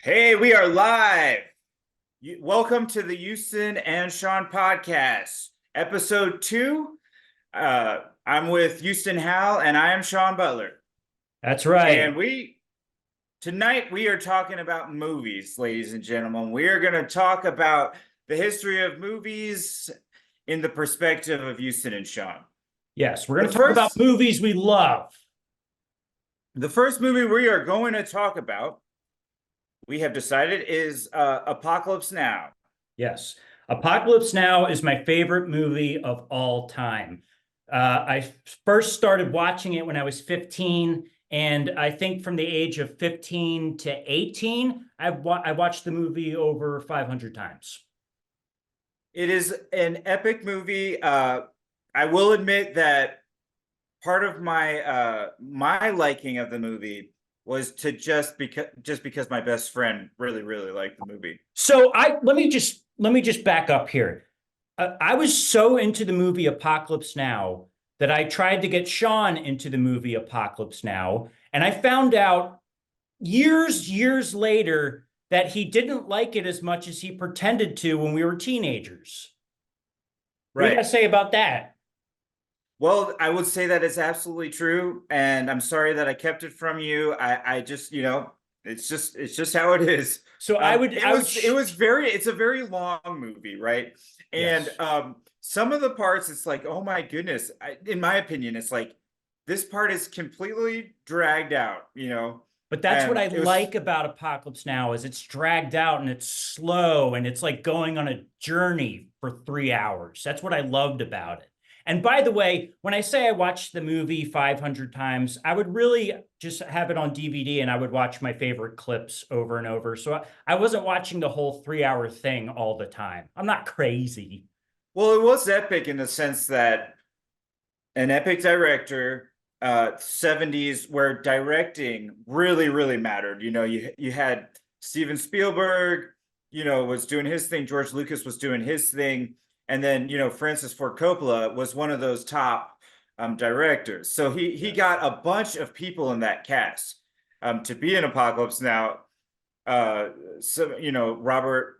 Hey, we are live. Welcome to the Houston and Sean podcast, episode 2. I'm with Houston Hal, and I am Sean Butler. That's right. And tonight we are talking about movies, ladies and gentlemen. We are going to talk about the history of movies in the perspective of Houston and Sean. Yes, we're The going to talk about first, movies we love. the first movie we are going to talk about, we have decided, is Apocalypse Now. Yes. Apocalypse Now is my favorite movie of all time. I first started watching it when I was 15, and I think from the age of 15 to 18, I watched the movie over 500 times. It is an epic movie. I will admit that part of my liking of the movie was to just because my best friend really liked the movie. So let me just back up here. I was so into the movie Apocalypse Now that I tried to get Sean into the movie Apocalypse Now, and I found out years later that he didn't like it as much as he pretended to when we were teenagers. What do you got Right. to say about that? Well, I would say that it's absolutely true, and I'm sorry that I kept it from you. I just, it's just how it is. So It's a very long movie, right? And yes. some of the parts, it's like, oh my goodness. In my opinion, it's like this part is completely dragged out. But that's what And I it was like about Apocalypse Now is it's dragged out and it's slow and it's like going on a journey for 3 hours. That's what I loved about it. And by the way, when I say I watched the movie 500 times, I would really just have it on DVD and I would watch my favorite clips over and over. So I wasn't watching the whole 3 hour thing all the time. I'm not crazy. well, it was epic in the sense that an epic director, 70s, where directing really mattered. You had Steven Spielberg, was doing his thing. George Lucas was doing his thing. And then, Francis Ford Coppola was one of those top directors. So he Yes. got a bunch of people in that cast to be in Apocalypse Now. So, Robert,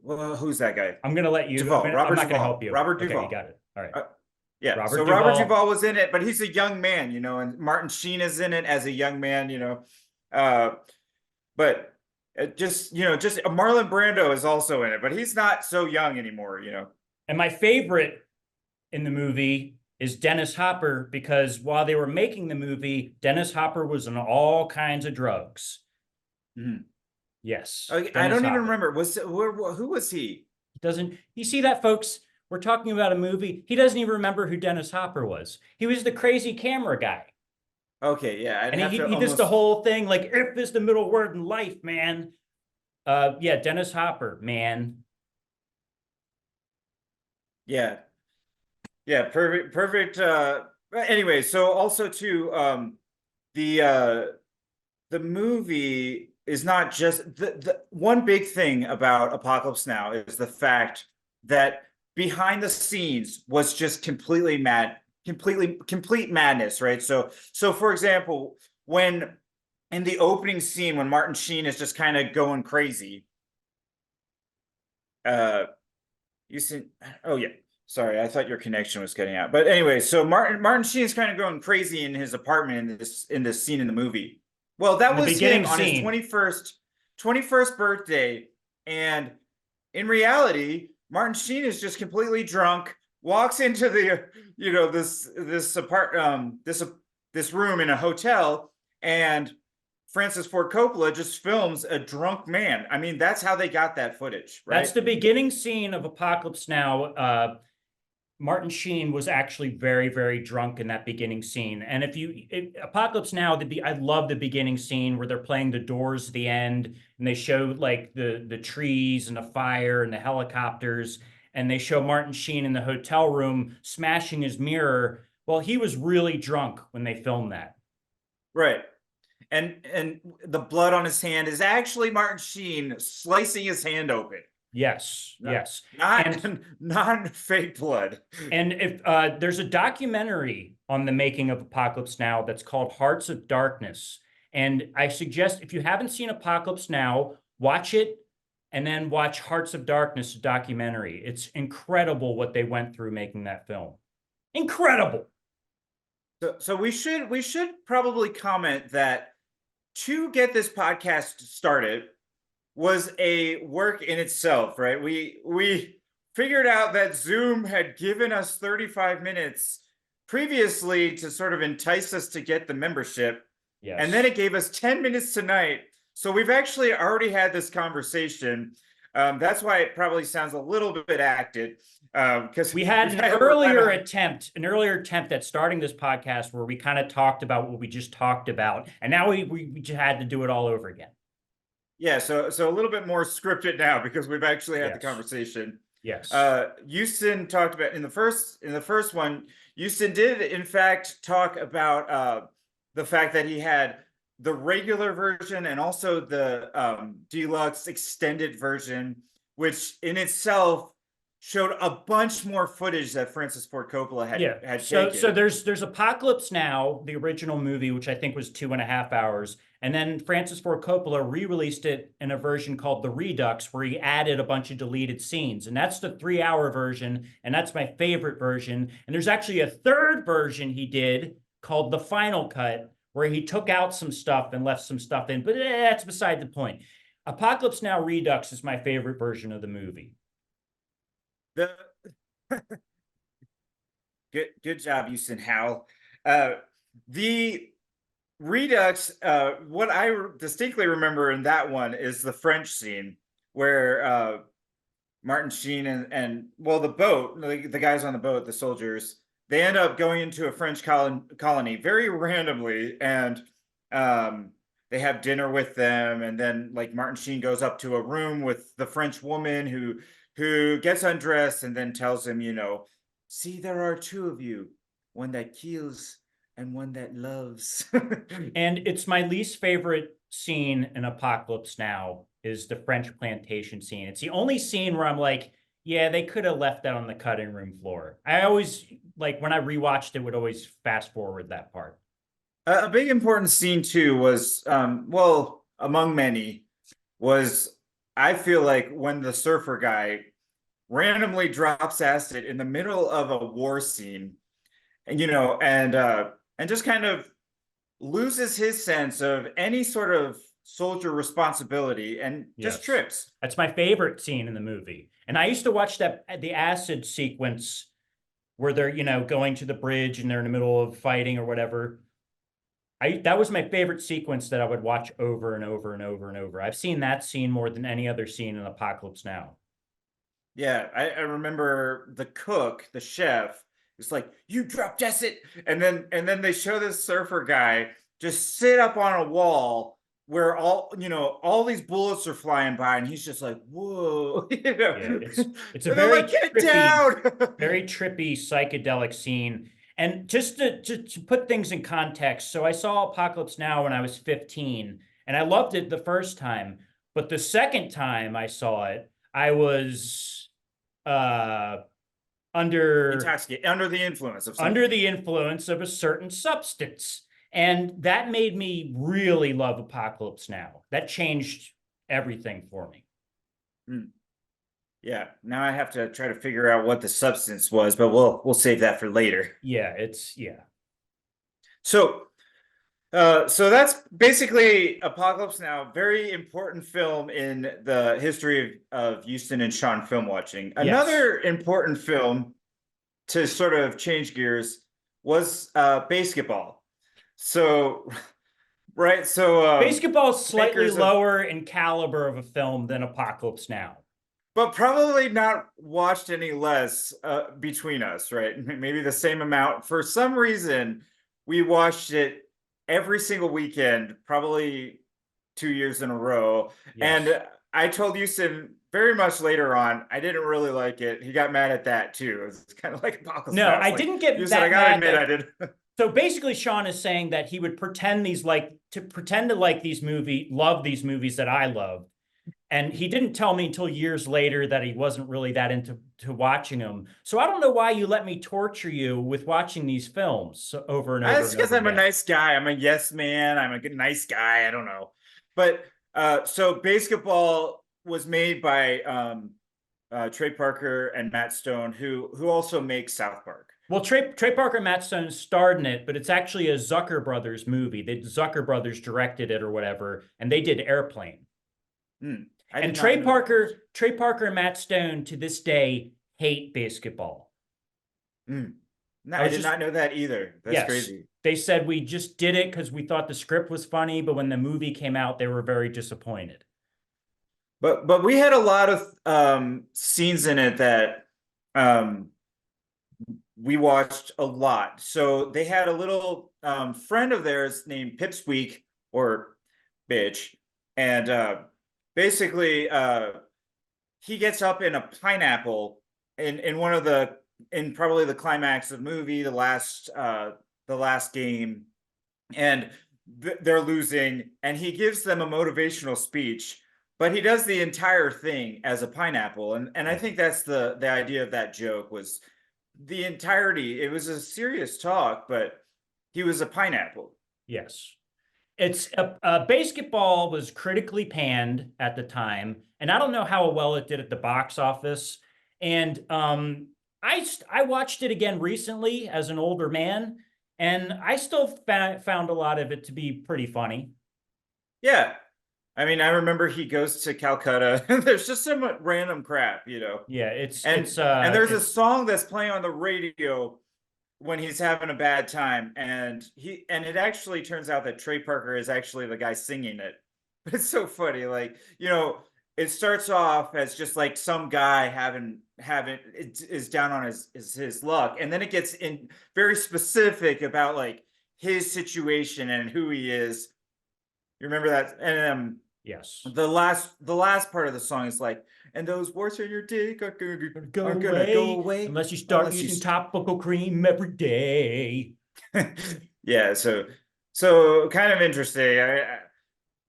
well, who's that guy? I'm gonna let you. Duvall, I'm Robert not gonna help Duvall, you. Robert Okay, you Duvall. got it. All right. Uh, yeah, so Robert Robert Duvall. Duvall was in it, but he's a young man, and Martin Sheen is in it as a young man. Uh, but just Marlon Brando is also in it, but he's not so young anymore. And my favorite in the movie is Dennis Hopper because while they were making the movie, Dennis Hopper was on all kinds of drugs. Mhm. Yes, I Dennis don't even Hopper. remember. Who was he? Doesn't you see that, folks? We're talking about a movie. He doesn't even remember who Dennis Hopper was. He was the crazy camera guy. Okay, yeah, I'd And have he to he does the almost. whole thing like if is the middle word in life, man. Yeah, Dennis Hopper, man. Yeah, yeah, perfect. Anyway, so also too, the uh the movie is not just the one big thing about Apocalypse Now is the fact that behind the scenes was just completely mad, complete madness, right? So for example, when in the opening scene when Martin Sheen is just kind of going crazy, uh you see, oh yeah, sorry, I thought your connection was cutting out. But anyway, so Martin Sheen is kind of going crazy in his apartment in this scene in the movie. Well, In that the was him beginning on his scene. 21st birthday, and in reality, Martin Sheen is just completely drunk, walks into the this room in a hotel, and Francis Ford Coppola just films a drunk man. I mean, that's how they got that footage, That's right? the beginning scene of Apocalypse Now. Martin Sheen was actually very drunk in that beginning scene. And Apocalypse Now, I love the beginning scene where they're playing the Doors at the end, and they show like the trees and the fire and the helicopters, and they show Martin Sheen in the hotel room smashing his mirror. Well, he was really drunk when they filmed that. Right. And the blood on his hand is actually Martin Sheen slicing his hand open. Yes, Not yes. not, And not fake blood. And if there's a documentary on the making of Apocalypse Now that's called Hearts of Darkness, And I suggest if you haven't seen Apocalypse Now, watch it and then watch Hearts of Darkness, a documentary. It's incredible what they went through making that film. Incredible. So we should probably comment that to get this podcast started was a work in itself, right? We figured out that Zoom had given us 35 minutes previously to sort of entice us to get the membership. Yes. And then it gave us 10 minutes tonight. So we've actually already had this conversation. That's why it probably sounds a little bit acted. Because we had an earlier attempt at starting this podcast where we kind of talked about what we just talked about. And now we just had to do it all over again. Yeah, so a little bit more scripted now because we've actually had the conversation. Yes. Houston talked about in the first one, Houston did in fact talk about the fact that he had the regular version and also the deluxe extended version, which in itself showed a bunch more footage that Francis Ford Coppola had taken. So there's Apocalypse Now, the original movie, which I think was 2.5 hours. And then Francis Ford Coppola re-released it in a version called The Redux, where he added a bunch of deleted scenes. And that's the 3-hour version. And that's my favorite version. And there's actually a third version he did called The Final Cut, where he took out some stuff and left some stuff in. But that's beside the point. Apocalypse Now Redux is my favorite version of the movie. Good job, Houston Howell. The Redux, what I distinctly remember in that one is the French scene where Martin Sheen and well, the boat, the guys on the boat, the soldiers, they end up going into a French colony very randomly, and they have dinner with them, and then like Martin Sheen goes up to a room with the French woman who gets undressed and then tells him, see, there are two of you, one that kills and one that loves. And it's my least favorite scene in Apocalypse Now is the French plantation scene. It's the only scene where I'm like, yeah, they could have left that on the cutting room floor. I always, like, when I rewatched it, would always fast forward that part. A big important scene too was, well, among many, was I feel like when the surfer guy randomly drops acid in the middle of a war scene, and and just kind of loses his sense of any sort of soldier responsibility and just trips. That's my favorite scene in the movie. And I used to watch the acid sequence where they're, going to the bridge and they're in the middle of fighting or whatever. That was my favorite sequence that I would watch over and over and over and over. I've seen that scene more than any other scene in Apocalypse Now. Yeah, I remember the cook, the chef, it's like, you dropped acid, and then they show this surfer guy just sit up on a wall where all these bullets are flying by, and he's just like, whoa. Yeah, it's a very get down. Very trippy psychedelic scene. And just to put things in context, so I saw Apocalypse Now when I was 15, and I loved it the first time. But the second time I saw it, I was under the influence of a certain substance. And that made me really love Apocalypse Now. That changed everything for me. Yeah, now I have to try to figure out what the substance was, but we'll save that for later. Yeah, So that's basically Apocalypse Now. Very important film in the history of Houston and Sean film watching. Another important film to sort of change gears was BASEketball. So, right. So BASEketball is slightly lower in caliber of a film than Apocalypse Now. But probably not watched any less between us, right? Maybe the same amount. For some reason, we watched it every single weekend, probably 2 years in a row. Yes. And I told Houston very much later on, I didn't really like it. He got mad at that too. It was kind of like Apocalypse Now. I didn't get Houston, I gotta admit, I did. So basically, Sean is saying that he would pretend to love these movies that I love. And he didn't tell me until years later that he wasn't really that into watching them. So I don't know why you let me torture you with watching these films over and over That's and because over I'm a again. nice guy. I'm a yes man. I'm a good nice guy. I don't know. But so Basketball was made by Trey Parker and Matt Stone, who also makes South Park. Well, Trey Parker and Matt Stone starred in it, but it's actually a Zucker Brothers movie. The Zucker Brothers directed it or whatever, and they did Airplane. I And did not know that. Trey Parker and Matt Stone to this day hate basketball. No, I I was did just not know that either. That's Yes, crazy. they said we just did it because we thought the script was funny, but when the movie came out, they were very disappointed. But we had a lot of scenes in it that um we watched a lot. So they had a little friend of theirs named Pipsqueak or Bitch, and basically he gets up in a pineapple in one of the in probably the climax of the movie, the last game, and they're losing, and he gives them a motivational speech, but he does the entire thing as a pineapple, and I think that's the idea of that joke was the entirety. It was a serious talk, but he was a pineapple. Yes. It's basketball was critically panned at the time, and I don't know how well it did at the box office. And I watched it again recently as an older man, and I still found a lot of it to be pretty funny. Yeah, I mean, I remember he goes to Calcutta. There's just some random crap, Yeah, and there's a it's song that's playing on the radio when he's having a bad time, and it actually turns out that Trey Parker is actually the guy singing it. But it's so funny, like it starts off as just like some guy having it is down on his luck, and then it gets in very specific about like his situation and who he is. You remember that? And yes. the last part of the song is like, and those warts in your dick are Go gonna go away away unless you start unless you using topical cream every day. yeah, so kind of interesting.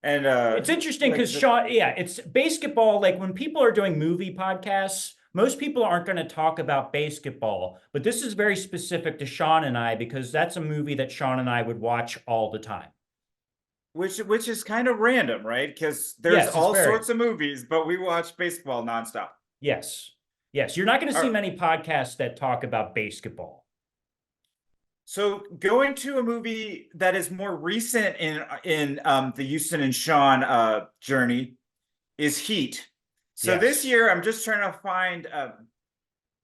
And It's interesting like because Sean, yeah, it's basketball. Like when people are doing movie podcasts, most people aren't going to talk about basketball, but this is very specific to Sean and I because that's a movie that Sean and I would watch all the time. which is kind of random, right? Because there's Yes, it's all very. sorts of movies, but we watch baseball nonstop. Yes. Yes. You're not going to All see right. many podcasts that talk about basketball. So going to a movie that is more recent in the Houston and Sean journey is Heat. So this Yes. year I'm just trying to find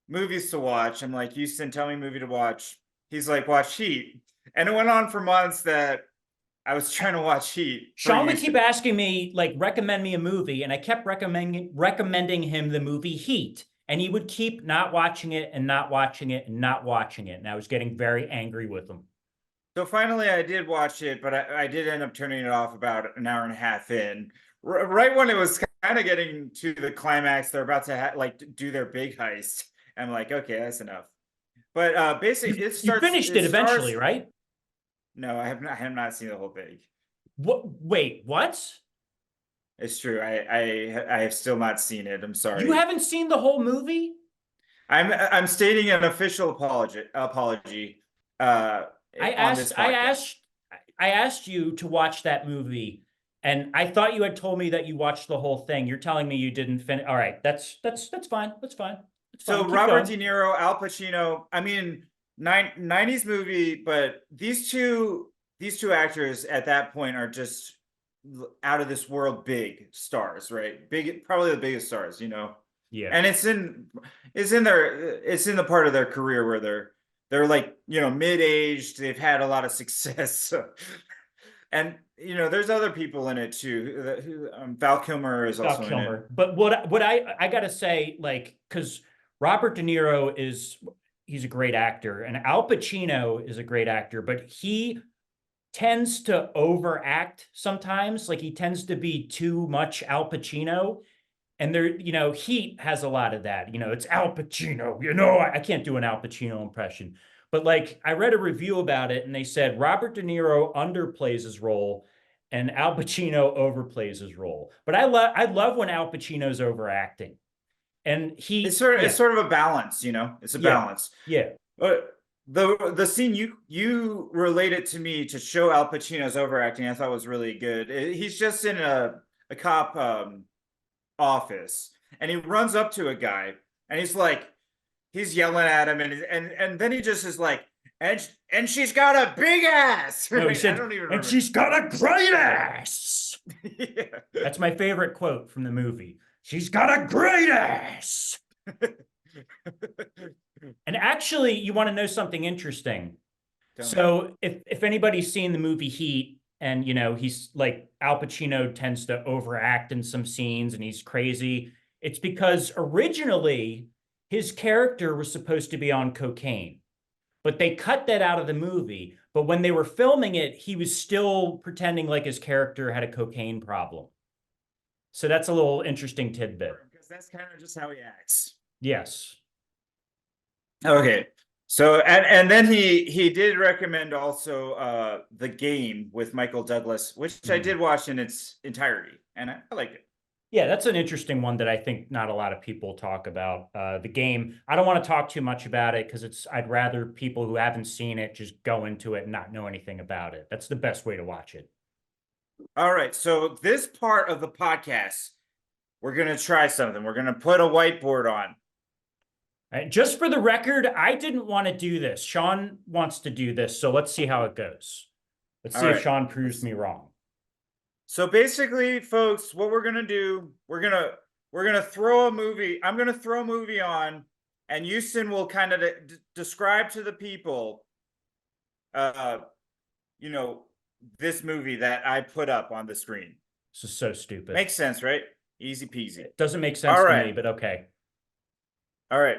movies to watch. I'm like, Houston, tell me a movie to watch. He's like, watch Heat. And it went on for months that I was trying to watch Heat for Sean would keep Houston. asking me, like, recommend me a movie, and I kept recommending him the movie Heat, and he would keep not watching it and not watching it and not watching it, and I was getting very angry with him. So finally, I did watch it, but I did end up turning it off about an hour and a half in. Right when it was kind of getting to the climax, they're about to like do their big heist. I'm like, okay, that's enough. But basically, You finished it eventually, right? No, I have not seen the whole thing. What? Wait, what? It's true. I have still not seen it. I'm sorry. You haven't seen the whole movie? I'm stating an official apology on this podcast. I asked you to watch that movie, and I thought you had told me that you watched the whole thing. You're telling me you didn't finish. All right, that's fine. That's fine. That's So fine. Keep Robert going. De Niro, Al Pacino. I mean, 90s movie, but these two actors at that point are just out of this world big stars, right? Big, probably the biggest stars, Yeah. And it's in the part of their career where they're like, mid-aged, they've had a lot of success. And there's other people in it too. Val Kilmer is Val also in it. Kilmer. But what I gotta say, like, because Robert De Niro he's a great actor, and Al Pacino is a great actor, but he tends to overact sometimes. Like he tends to be too much Al Pacino. And Heat has a lot of that. It's Al Pacino. I can't do an Al Pacino impression. But like I read a review about it and they said Robert De Niro underplays his role and Al Pacino overplays his role. But I love when Al Pacino's overacting. And It's he, sort of yeah, it's sort of a balance, it's a yeah, balance. yeah. But the scene you related to me to show Al Pacino's overacting, I thought was really good. He's just in a cop office, and he runs up to a guy, and he's yelling at him, and then he just is like, and she's got a big ass. No, he Right? I said, don't even and remember. she's got a great ass. Yeah. That's my favorite quote from the movie. She's got a great ass. And actually, you want to know something interesting? Tell me. So if anybody's seen the movie Heat, and he's like Al Pacino tends to overact in some scenes and he's crazy, it's because originally his character was supposed to be on cocaine, but they cut that out of the movie. But when they were filming it, he was still pretending like his character had a cocaine problem. So that's a little interesting tidbit. Because that's kind of just how he acts. Yes. Okay. So and then he did recommend also The Game with Michael Douglas, which I did watch in its entirety, and I liked it. Yeah, that's an interesting one that I think not a lot of people talk about. The Game. I don't want to talk too much about it because I'd rather people who haven't seen it just go into it and not know anything about it. That's the best way to watch it. All right. So this part of the podcast, we're gonna try something. We're gonna put a whiteboard on. Just for the record, I didn't want to do this. Sean wants to do this, so let's see how it goes. Let's see if Sean proves me wrong. So basically, folks, what we're gonna do, we're gonna throw a movie. I'm gonna throw a movie on, and Houston will kind of describe to the people, you know, this movie that I put up on the screen. This is so stupid. Makes sense, right? Easy peasy. It doesn't make sense to me, but okay. All right.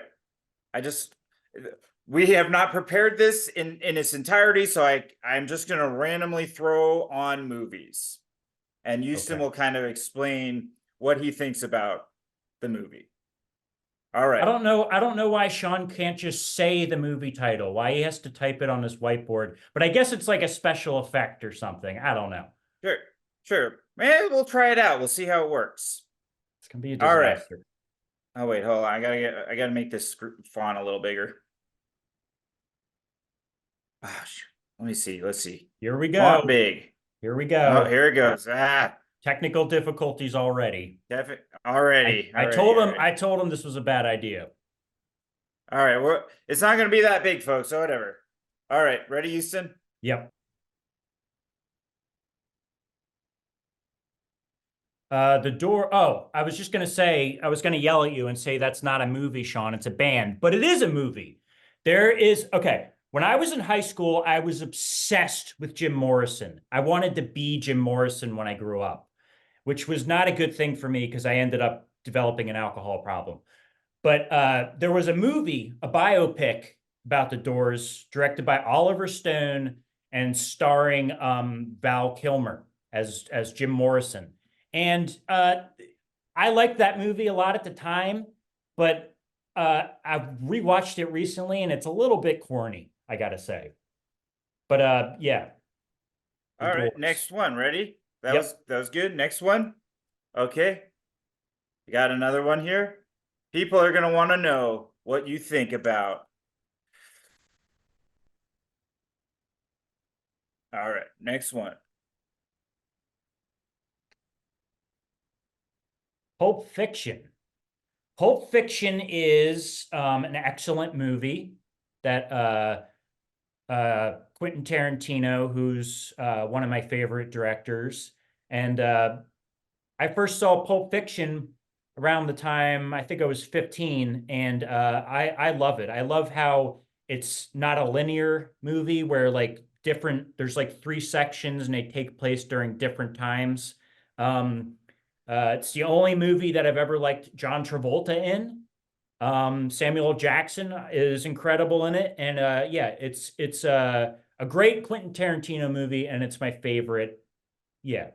We have not prepared this in its entirety, so I'm just gonna randomly throw on movies, and Houston will kind of explain what he thinks about the movie. All right. I don't know why Sean can't just say the movie title, why he has to type it on his whiteboard, but I guess it's like a special effect or something. I don't know. Sure. Maybe we'll try it out. We'll see how it works. It's gonna be a disaster. All right. Oh wait, hold on. I gotta make this font a little bigger. Gosh, let me see. Let's see. Here we go. Font big. Here we go. Oh, here it goes. Technical difficulties already. Already. I told him this was a bad idea. All right. Well, it's not going to be that big, folks. So whatever. All right. Ready, Houston? Yep. The Door. Oh, I was just going to say, I was going to yell at you and say that's not a movie, Sean. It's a band, but it is a movie. Okay. When I was in high school, I was obsessed with Jim Morrison. I wanted to be Jim Morrison when I grew up, which was not a good thing for me because I ended up developing an alcohol problem. But there was a movie, a biopic about the Doors, directed by Oliver Stone and starring Val Kilmer as Jim Morrison. And I liked that movie a lot at the time, but I've rewatched it recently and it's a little bit corny, I gotta say. But yeah. All right, next one. Ready? That was good. Next one. Okay. You got another one here. People are gonna want to know what you think about. All right, next one. Pulp Fiction. Pulp Fiction is an excellent movie that Quentin Tarantino, who's one of my favorite directors, and I first saw Pulp Fiction around the time I think I was 15, and I love it. I love how it's not a linear movie where there's like 3 sections and they take place during different times. It's the only movie that I've ever liked John Travolta in. Samuel Jackson is incredible in it, and yeah, it's a great Quentin Tarantino movie, and it's my favorite. Yeah.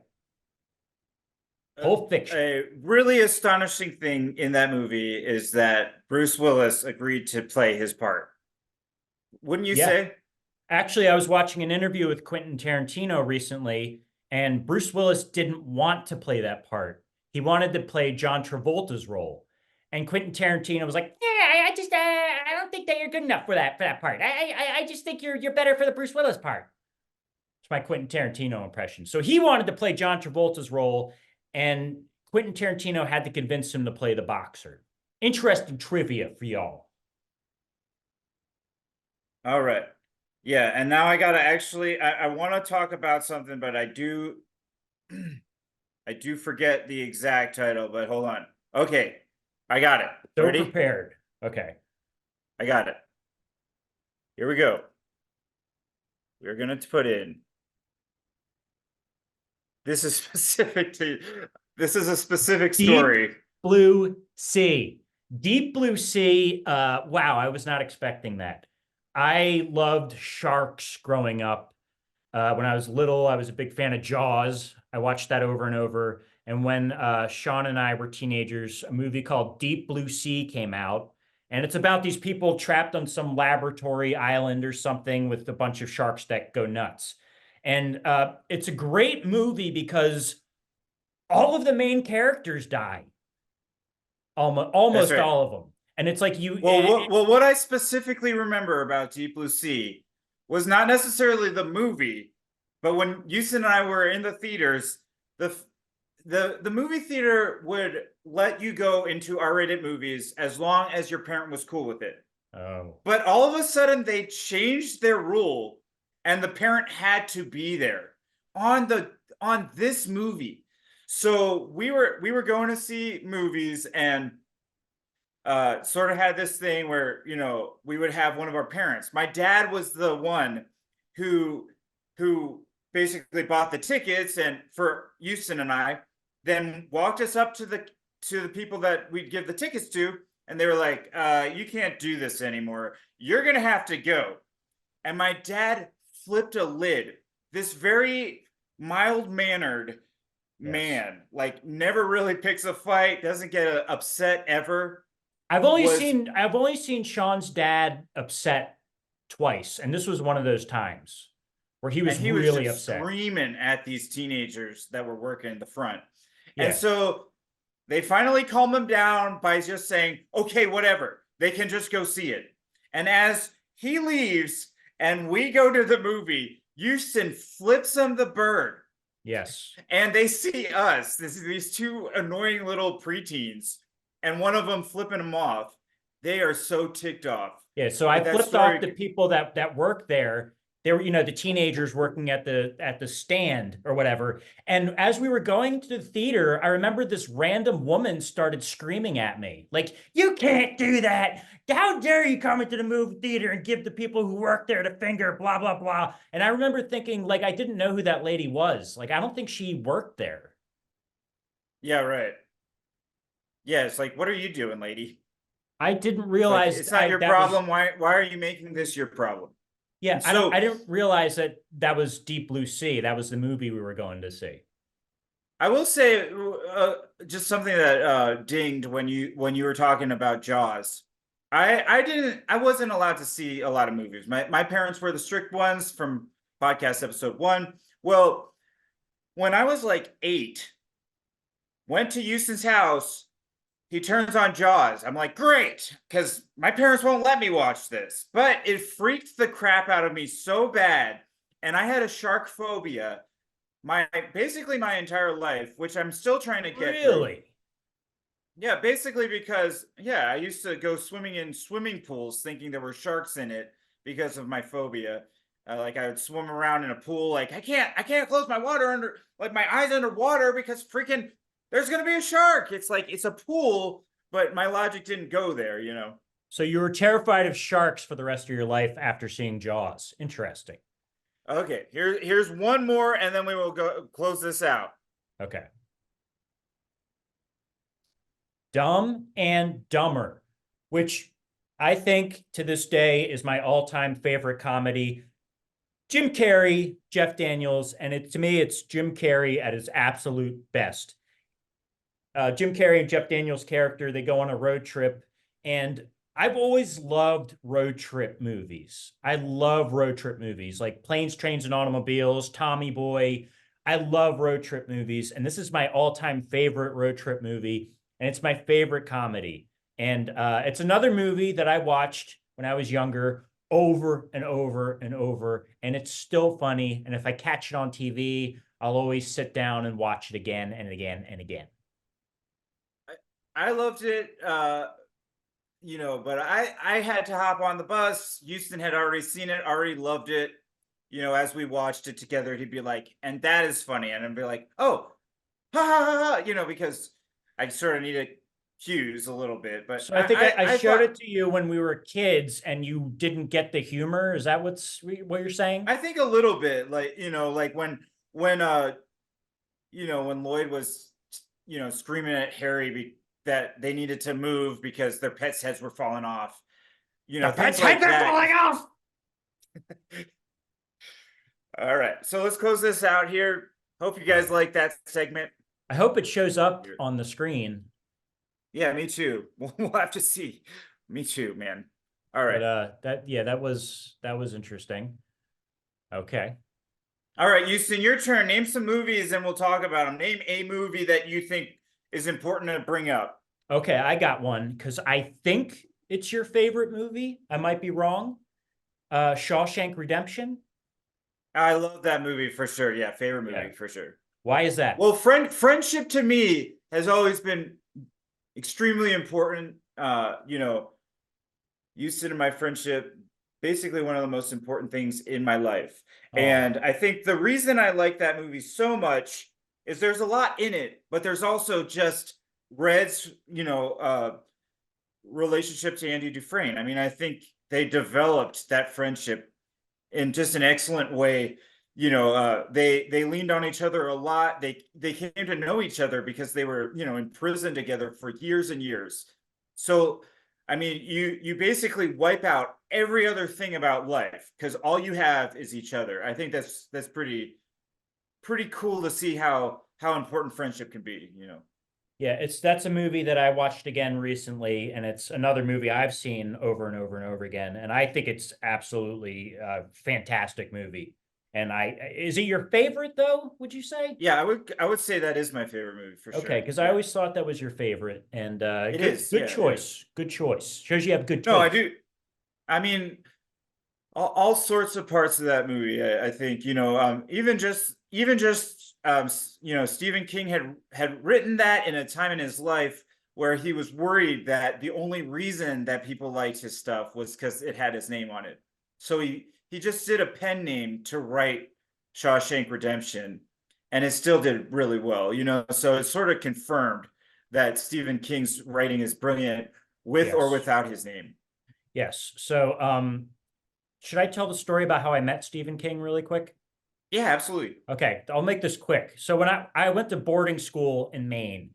Pulp Fiction. A really astonishing thing in that movie is that Bruce Willis agreed to play his part. Wouldn't you say? Actually, I was watching an interview with Quentin Tarantino recently, And Bruce Willis didn't want to play that part. He wanted to play John Travolta's role. And Quentin Tarantino was like, "Yeah, I don't think that you're good enough for that part. I just think you're better for the Bruce Willis part." It's my Quentin Tarantino impression. So he wanted to play John Travolta's role, and Quentin Tarantino had to convince him to play the boxer. Interesting trivia for y'all. All right. Yeah, and now I gotta actually I want to talk about something, but I do I do forget the exact title, but hold on. Okay, I got it. So Ready? prepared. Okay. I got it. Here we go. We're gonna put in. This is specific to. This is a specific story. Deep Blue Sea. Deep Blue Sea. Wow, I was not expecting that. I loved sharks growing up. When I was little, I was a big fan of Jaws. I watched that over and over. And when Sean and I were teenagers, a movie called Deep Blue Sea came out. And it's about these people trapped on some laboratory island or something with a bunch of sharks that go nuts. And it's a great movie because all of the main characters die. Almost right. all of them. And it's like what I specifically remember about Deep Blue Sea was not necessarily the movie, but when Houston and I were in the theaters, the movie theater would let you go into R-rated movies as long as your parent was cool with it. Oh. But all of a sudden they changed their rule and the parent had to be there on this movie. So we were going to see movies and sort of had this thing where, you know, we would have one of our parents. My dad was the one who basically bought the tickets and for Houston and I, then walked us up to the people that we'd give the tickets to, and they were like, you can't do this anymore. You're gonna have to go. And my dad flipped a lid. This very mild-mannered man, like never really picks a fight, doesn't get upset ever. I've only seen Sean's dad upset twice, and this was one of those times where he was really upset, screaming at these teenagers that were working in the front. Yeah. And so they finally calm him down by just saying, okay, whatever, they can just go see it. And as he leaves and we go to the movie, Houston flips him the bird. Yes. And they see us, these two annoying little preteens, and one of them flipping him off. They are so ticked off. Yeah, so I flipped off the people that work there. They were, you know, the teenagers working at the stand or whatever. And as we were going to the theater, I remember this random woman started screaming at me, like, "You can't do that. How dare you come into the movie theater and give the people who work there the finger, blah, blah, blah." And I remember thinking, like, I didn't know who that lady was. Like, I don't think she worked there. Yeah, right. Yeah, it's like, what are you doing, lady? I didn't realize like, it's not your problem. Why are you making this your problem? Yeah, I didn't realize that was Deep Blue Sea. That was the movie we were going to see. I will say just something that dinged when you were talking about Jaws. I wasn't allowed to see a lot of movies. My parents were the strict ones from podcast episode 1. Well, when I was like 8, went to Houston's house, he turns on Jaws. I'm like, great, because my parents won't let me watch this. But it freaked the crap out of me so bad. And I had a shark phobia basically my entire life, which I'm still trying to get Really? through. Yeah, basically because, yeah, I used to go swimming in swimming pools thinking there were sharks in it because of my phobia. Like I would swim around in a pool, like I can't close my my eyes underwater because freaking there's gonna be a shark. It's like it's a pool, but my logic didn't go there, you know. So you were terrified of sharks for the rest of your life after seeing Jaws. Interesting. Okay, here's one more, and then we will go close this out. Okay. Dumb and Dumber, which I think to this day is my all-time favorite comedy. Jim Carrey, Jeff Daniels, and to me, it's Jim Carrey at his absolute best. Jim Carrey and Jeff Daniels' character, they go on a road trip, and I've always loved road trip movies. I love road trip movies like Planes, Trains, and Automobiles, Tommy Boy. I love road trip movies, and this is my all-time favorite road trip movie, and it's my favorite comedy. And it's another movie that I watched when I was younger over and over and over, and it's still funny. And if I catch it on TV, I'll always sit down and watch it again and again and again. I loved it. But I had to hop on the bus. Houston had already seen it, already loved it. As we watched it together, he'd be like, "And that is funny," and I'd be like, "Oh, ha ha ha!" Because I sort of needed cues a little bit. But So I think I I showed thought it to you when we were kids, and you didn't get the humor. Is that what you're saying? I think a little bit, like like when Lloyd was screaming at Harry that they needed to move because their pets' heads were falling off. The Things pets' like heads are that. falling off. All right, so let's close this out here. Hope you guys like that segment. I hope it shows up on the screen. Yeah, me too. We'll have to see. Me too, man. All right. But that was interesting. Okay. All right, Houston, your turn. Name some movies and we'll talk about them. Name a movie that you think is important to bring up. Okay, I got one because I think it's your favorite movie. I might be wrong. Shawshank Redemption. I love that movie for sure. Yeah, favorite movie Yeah. for sure. Why is that? Well, friendship to me has always been extremely important. Houston and my friendship, basically one of the most important things in my life. Oh. And I think the reason I like that movie so much is there's a lot in it, but there's also just Red's, relationship to Andy Dufresne. I mean, I think they developed that friendship in just an excellent way. They leaned on each other a lot. They came to know each other because they were, in prison together for years and years. So, I mean, you basically wipe out every other thing about life because all you have is each other. I think that's pretty cool to see how important friendship can be. Yeah, that's a movie that I watched again recently, and it's another movie I've seen over and over and over again, and I think it's absolutely a fantastic movie. And is it your favorite though, would you say? Yeah, I would say that is my favorite movie for sure. Okay, because I always thought that was your favorite, and It good, is, good yeah, choice. Good choice. Shows you have good taste. No, I do. I mean, all sorts of parts of that movie. I think even just Stephen King had written that in a time in his life where he was worried that the only reason that people liked his stuff was because it had his name on it. So he just did a pen name to write Shawshank Redemption, and it still did really well. So it sort of confirmed that Stephen King's writing is brilliant with or Yes. without his name. Yes. So, should I tell the story about how I met Stephen King really quick? Yeah, absolutely. Okay, I'll make this quick. So when I went to boarding school in Maine,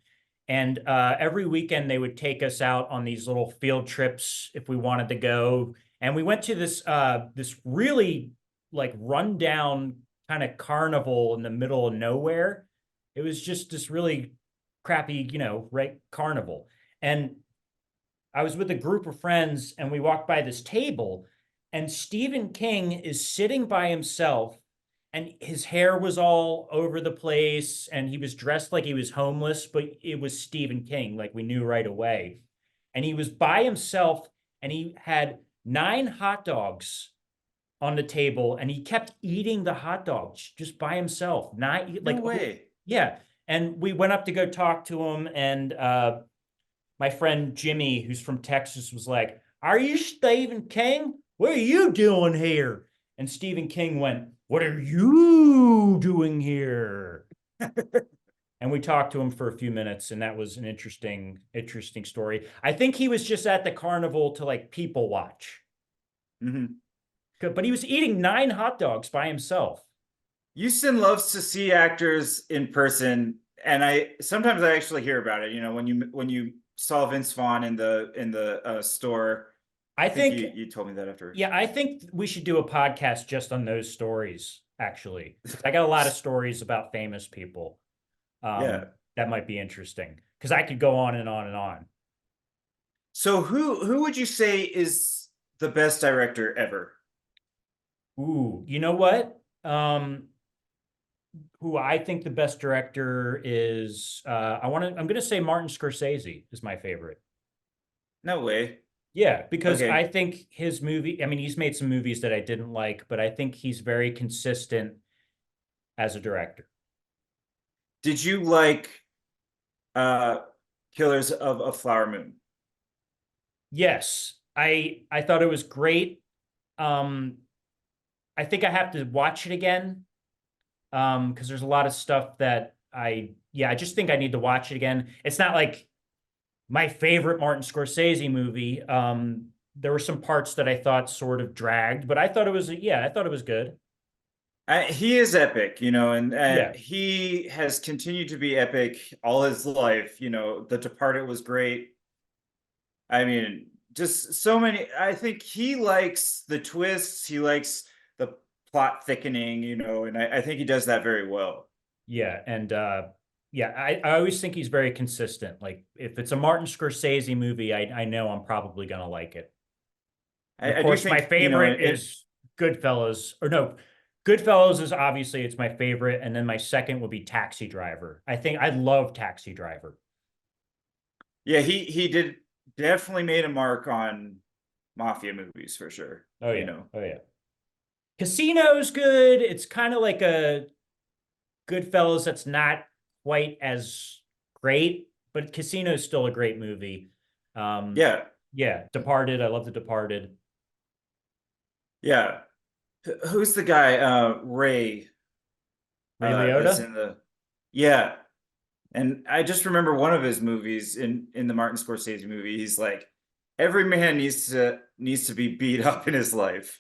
and every weekend they would take us out on these little field trips if we wanted to go. And we went to this really like rundown kind of carnival in the middle of nowhere. It was just this really crappy, right, carnival. And I was with a group of friends and we walked by this table and Stephen King is sitting by himself and his hair was all over the place and he was dressed like he was homeless, but it was Stephen King, like we knew right away. And he was by himself and he had 9 hot dogs on the table and he kept eating the hot dogs just by himself. Not like, No way. yeah. And we went up to go talk to him and my friend Jimmy, who's from Texas, was like, "Are you Stephen King? What are you doing here?" And Stephen King went, "What are you doing here?" And we talked to him for a few minutes, and that was an interesting story. I think he was just at the carnival to like people watch. Mm-hmm. But he was eating 9 hot dogs by himself. Houston loves to see actors in person, and sometimes I actually hear about it. When you saw Vince Vaughn in the store. I think you told me that after. Yeah, I think we should do a podcast just on those stories, actually. I got a lot of stories about famous people. Yeah. That might be interesting because I could go on and on and on. So who would you say is the best director ever? Ooh, you know what? who I think the best director is, I'm gonna say Martin Scorsese is my favorite. No way. Yeah, because Okay. I think his movie, I mean, he's made some movies that I didn't like, but I think he's very consistent as a director. Did you like uh Killers of a Flower Moon? Yes, I thought it was great. Um, I think I have to watch it again. Because there's a lot of stuff that yeah, I just think I need to watch it again. It's not like my favorite Martin Scorsese movie. There were some parts that I thought sort of dragged, but I thought it was, yeah, I thought it was good. He is epic, you know, and Yeah, he has continued to be epic all his life. You know, The Departed was great. I mean, just so many. I think he likes the twists. He likes the plot thickening, you know, and I think he does that very well. yeah, and yeah, I always think he's very consistent. Like if it's a Martin Scorsese movie, I know I'm probably gonna like it. And of I do course, my think, you know, favorite is Goodfellas, or no, Goodfellas is obviously it's my favorite, and then my second would be Taxi Driver. I think I love Taxi Driver. yeah, he did definitely made a mark on mafia movies for sure. Oh You yeah, know, oh yeah. Casino's good. It's kind of like a Goodfellas that's not quite as great, but Casino's still a great movie. Um, yeah, yeah, Departed. I love The Departed. yeah. Who's the guy? Ray. Ray That's Liotta. in the yeah. And I just remember one of his movies in the Martin Scorsese movie. He's like, every man needs to be beat up in his life.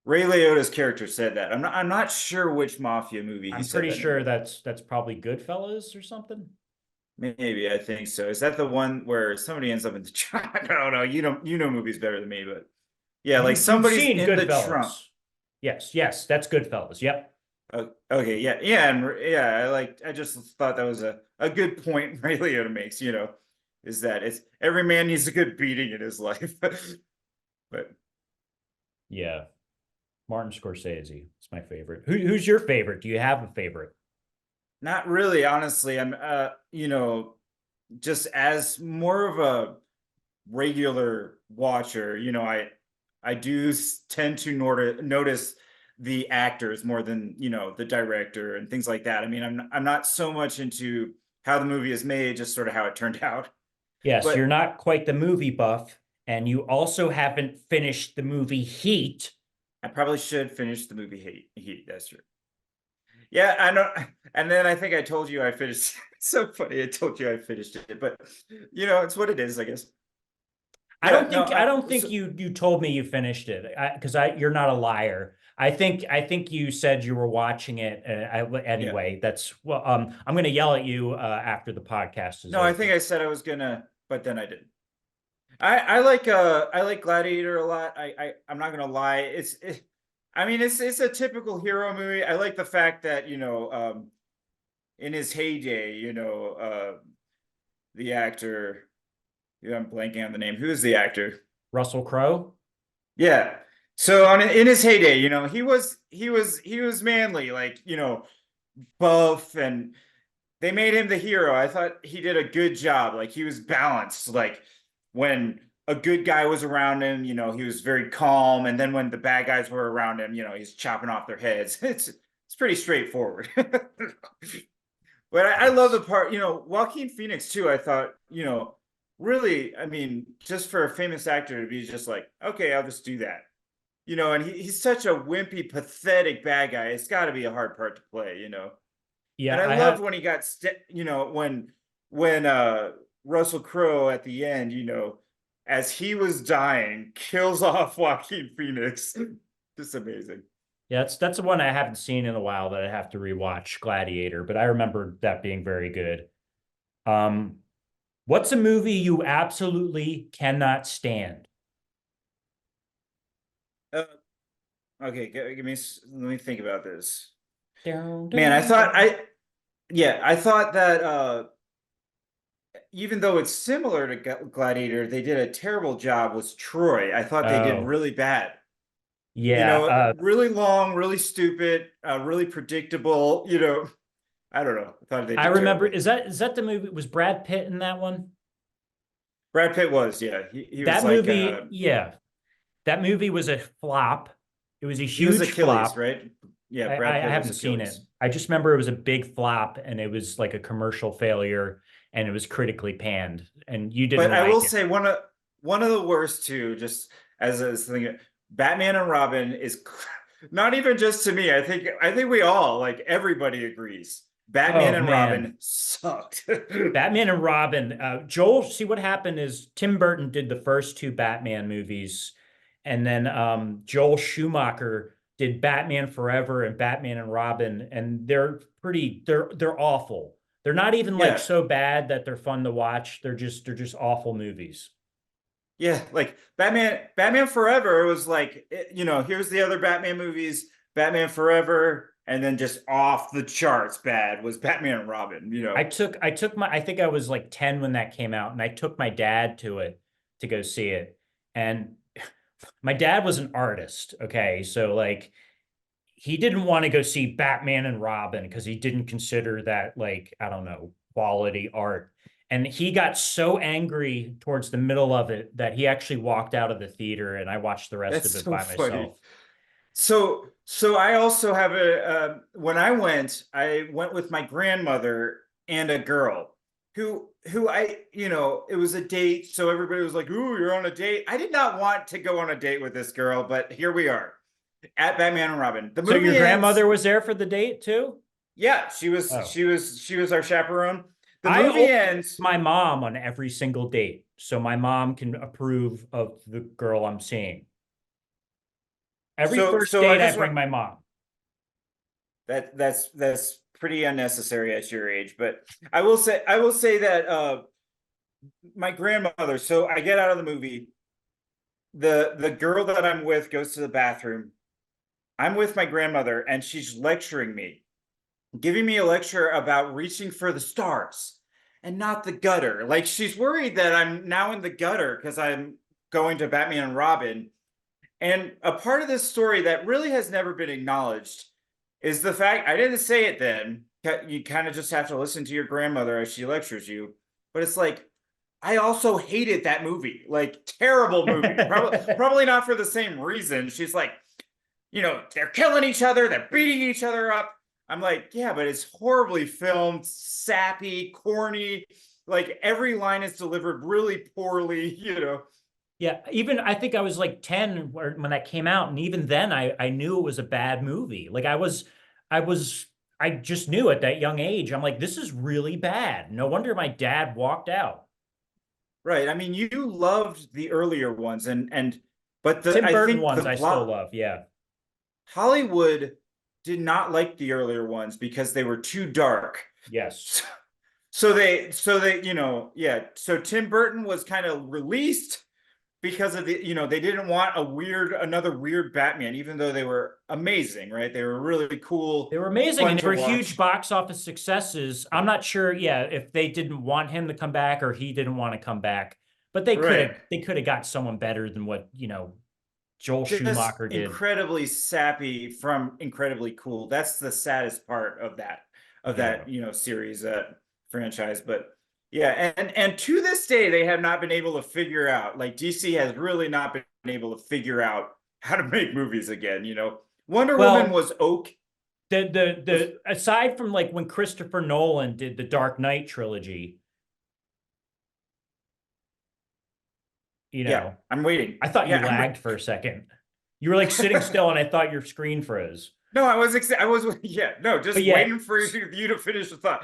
Ray Liotta's character said that. I'm not sure which mafia movie he I'm said pretty that in. sure that's probably Goodfellas or something. Maybe I think so. Is that the one where somebody ends up in the trunk? I don't know. You know movies better than me, but yeah, like You've somebody's seen in the trunk. Goodfellas. Yes, yes, that's Goodfellas. Yep. Okay, yeah, yeah, and yeah, I just thought that was a good point Ray Liotta makes, you know, is that it's every man needs a good beating in his life. But Yeah. Martin Scorsese is my favorite. Who's your favorite? Do you have a favorite? not really, honestly. I'm you know, just as more of a regular watcher, you know, I do tend to notice the actors more than, you know, the director and things like that. I mean, I'm not so much into how the movie is made, just sort of how it turned out. Yes, you're But not quite the movie buff, and you also haven't finished the movie Heat. I probably should finish the movie Heat. That's true. Yeah, I know. And then I think I told you I finished. It's so funny. I told you I finished it, but you know, it's what it is, I guess. Yeah, no, I don't think you told me you finished it because I you're not a liar. I think you said you were watching it yeah. anyway. That's well. I'm going to yell at you after the podcast is No, I think over. I said I was gonna, but then I didn't. I like Gladiator a lot. I'm not gonna lie. I mean it's a typical hero movie. I like the fact that, you know, in his heyday, you know, the actor, yeah, I'm blanking on the name. Who is the actor? Russell Crowe. Yeah. So on in his heyday, you know, he was manly, like, you know, buff, and they made him the hero. I thought he did a good job. Like he was balanced. Like when a good guy was around him, you know, he was very calm, and then when the bad guys were around him, you know, he's chopping off their heads. It's pretty straightforward. But I love the Yes. part, you know, Joaquin Phoenix too. I thought, you know, really, I mean, just for a famous actor to be just like, okay, I'll just do that, you know, and he's such a wimpy, pathetic bad guy. It's got to be a hard part to play, you know. And Yeah, I I loved have. when he got, you know, when Russell Crowe at the end, you know, as he was dying, kills off Joaquin Phoenix. Just amazing. Yeah, that's the one I haven't seen in a while that I have to rewatch, Gladiator, but I remember that being very good. Um, what's a movie you absolutely cannot stand? Uh, okay, give me. Let me think about this. Dun, Man, dun, dun. I thought that even though it's similar to Gladiator, they did a terrible job with Troy. I thought they did Oh, really bad. Yeah, Really long, really stupid, really predictable, I don't know. I thought they I did remember. terribly. Is that the movie? Was Brad Pitt in that one? Brad Pitt was, yeah. He was That like movie, yeah, that movie was a flop. It was a he was huge Achilles, flop. right? Yeah, I, Brad I Pitt was haven't seen it. Achilles. I just remember it was a big flop and it was like a commercial failure and it was critically panned and you didn't But I like will it. say one of the worst too, just as a thing, Batman and Robin is not even just to me. I think we all like everybody agrees. Batman Oh and man. Robin sucked. Batman and Robin. Joel, see what happened is Tim Burton did the first two Batman movies, and then Joel Schumacher did Batman Forever and Batman and Robin, and they're awful. They're not even like Yeah, so bad that they're fun to watch. They're just awful movies. yeah, like Batman Forever was like, here's the other Batman movies, Batman Forever, and then just off the charts bad was Batman and Robin. I think I was like 10 when that came out, and I took my dad to it to go see it. And my dad was an artist, okay? So like he didn't want to go see Batman and Robin because he didn't consider that like, I don't know, quality art. And he got so angry towards the middle of it that he actually walked out of the theater and I watched the rest of That's it so by funny. myself. So I also have when I went with my grandmother and a girl who it was a date, so everybody was like, "Ooh, you're on a date." I did not want to go on a date with this girl, but here we are at Batman and Robin. The So your movie ends. grandmother was there for the date too? Yeah, she was Oh. she was she was our chaperone. The I movie always take ends. my mom on every single date, so my mom can approve of the girl I'm seeing. Every So first so I date, I just bring want my mom. that's pretty unnecessary at your age, but I will say that my grandmother. So I get out of the movie. The girl that I'm with goes to the bathroom. I'm with my grandmother, and she's lecturing me, giving me a lecture about reaching for the stars and not the gutter. Like she's worried that I'm now in the gutter because I'm going to Batman and Robin. And a part of this story that really has never been acknowledged is the fact I didn't say it then. You kind of just have to listen to your grandmother as she lectures you. But it's like, I also hated that movie, like terrible movie. Probably not for the same reason. She's like, they're killing each other, they're beating each other up. I'm like, yeah, but it's horribly filmed, sappy, corny. Like every line is delivered really poorly. Yeah, even I think I was like 10 when that came out, and even then I knew it was a bad movie. Like I was I just knew at that young age. I'm like, this is really bad. No wonder my dad walked out. Right. I mean, you loved the earlier ones, but Tim I Burton think ones the I still plot love. Yeah. Hollywood did not like the earlier ones because they were too dark. Yes. Yeah. So Tim Burton was kind of released because of they didn't want another weird Batman, even though they were amazing, right? They were really They cool, were amazing fun and they to were huge watch. box office successes. I'm not sure, yeah, if they didn't want him to come back or he didn't want to come back, but Right. they could have got someone better than what, Joel Just Schumacher did. incredibly sappy from incredibly cool. That's the saddest part of that Yeah. series, franchise. But yeah, and to this day they have not been able to figure out, like DC has really not been able to figure out how to make movies again. Wonder Woman Well, was okay. Was the aside from like when Christopher Nolan did the Dark Knight trilogy, you Yeah, know, I'm waiting. I thought you Yeah, lagged for a second. You were like sitting still and I thought your screen froze. no, I was yeah, no, But just yeah, waiting for you to finish the thought.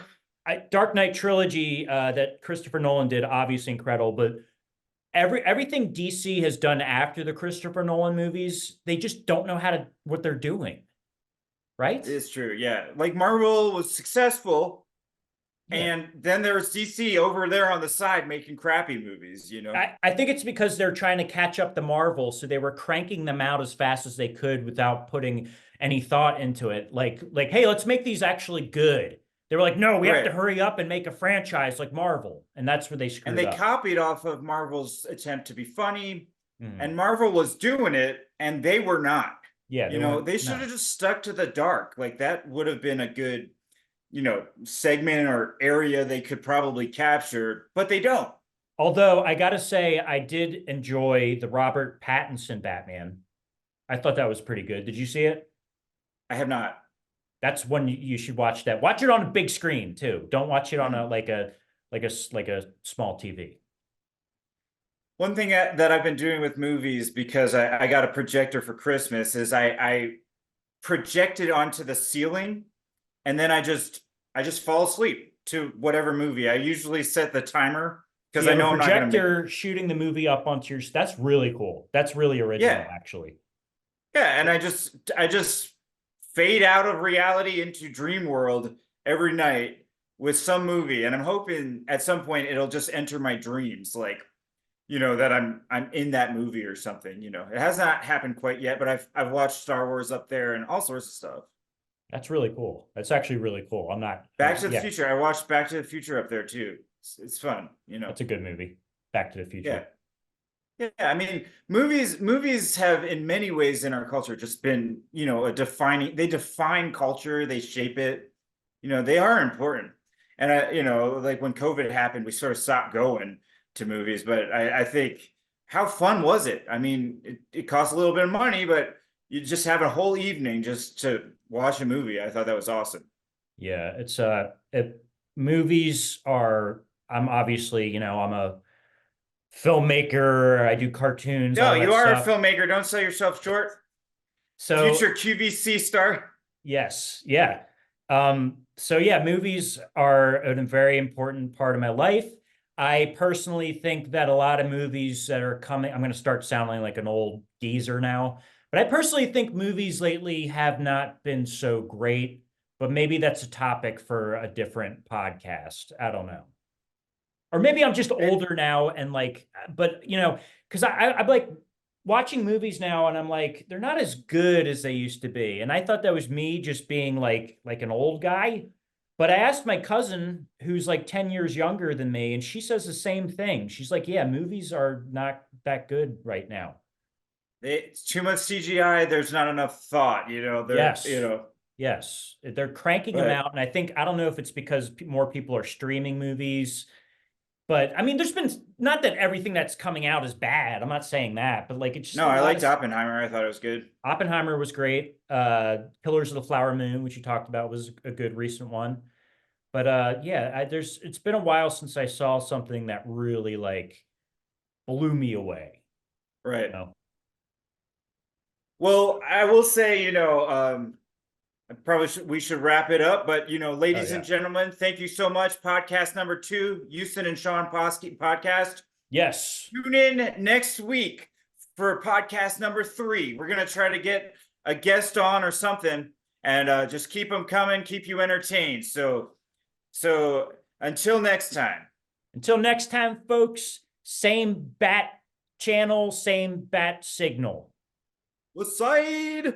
Dark Knight trilogy that Christopher Nolan did, obviously incredible, but everything DC has done after the Christopher Nolan movies, they just don't know what they're doing, right? It's true. Yeah. Like Marvel was successful, Yeah. and then there's DC over there on the side making crappy movies. I think it's because they're trying to catch up to Marvel, so they were cranking them out as fast as they could without putting any thought into it. Like, hey, let's make these actually good. They were like, no, we have to Right. hurry up and make a franchise like Marvel, and that's where they And screwed they up. copied off of Marvel's attempt to be funny, Hmm. and Marvel was doing it, and they were not. Yeah, they You know, weren't. they should No. have just stuck to the dark. Like that would have been a good, segment or area they could probably capture, but they don't. Although I gotta say, I did enjoy the Robert Pattinson Batman. I thought that was pretty good. Did you see it? I have not. That's one you should watch that. Watch it on a big screen too. Don't watch it on Mhm. a small TV. One thing that I've been doing with movies because I got a projector for Christmas is I project it onto the ceiling and then I just fall asleep to whatever movie. I usually set the timer So because you I have a know I'm not gonna make. projector shooting the movie up onto your. That's really cool. That's really original, Yeah, actually. yeah, and I just fade out of reality into dream world every night with some movie, and I'm hoping at some point it'll just enter my dreams, like that I'm in that movie or something. It has not happened quite yet, but I've watched Star Wars up there and all sorts of stuff. That's really cool. That's actually really cool. I'm not. Back to the Yeah, Future, I watched Back to the Future up there too. It's fun. that's a good movie. Back to the Yeah. Future. Yeah, I mean, movies have in many ways in our culture just been, they define culture, they shape it. They are important. And like when COVID happened, we sort of stopped going to movies, but I think how fun was it? I mean, it costs a little bit of money, but you just have a whole evening just to watch a movie. I thought that was awesome. Yeah, movies are. I'm obviously, I'm a filmmaker. I do cartoons, No, all that you are a stuff. filmmaker. Don't sell yourself short. So Future QVC star. yes, yeah. So yeah, movies are a very important part of my life. I personally think that a lot of movies that are coming, I'm going to start sounding like an old geezer now, but I personally think movies lately have not been so great, but maybe that's a topic for a different podcast. I don't know. Or maybe I'm just older now and like, but because I'm like watching movies now and I'm like, they're not as good as they used to be. And I thought that was me just being like an old guy. But I asked my cousin, who's like 10 years younger than me, and she says the same thing. She's like, yeah, movies are not that good right now. It's too much CGI. There's not enough thought. They're Yes. Yes. They're cranking them but out. And I think, I don't know if it's because more people are streaming movies. But I mean, there's been not that everything that's coming out is bad. I'm not saying that, but like it's just no, a I lot of liked Oppenheimer. I thought it was good. Oppenheimer was great. Pillars of the Flower Moon, which you talked about, was a good recent one. But yeah, it's been a while since I saw something that really like blew me away. You Right. know? Well, I will say, we should wrap it up, but Oh ladies and yeah. gentlemen, thank you so much. Podcast number 2, Houston and Sean Posky podcast. Yes. Tune in next week for podcast number 3. We're gonna try to get a guest on or something, and just keep them coming, keep you entertained. So until next time. Until next time, folks, same bat channel, same bat signal. West side.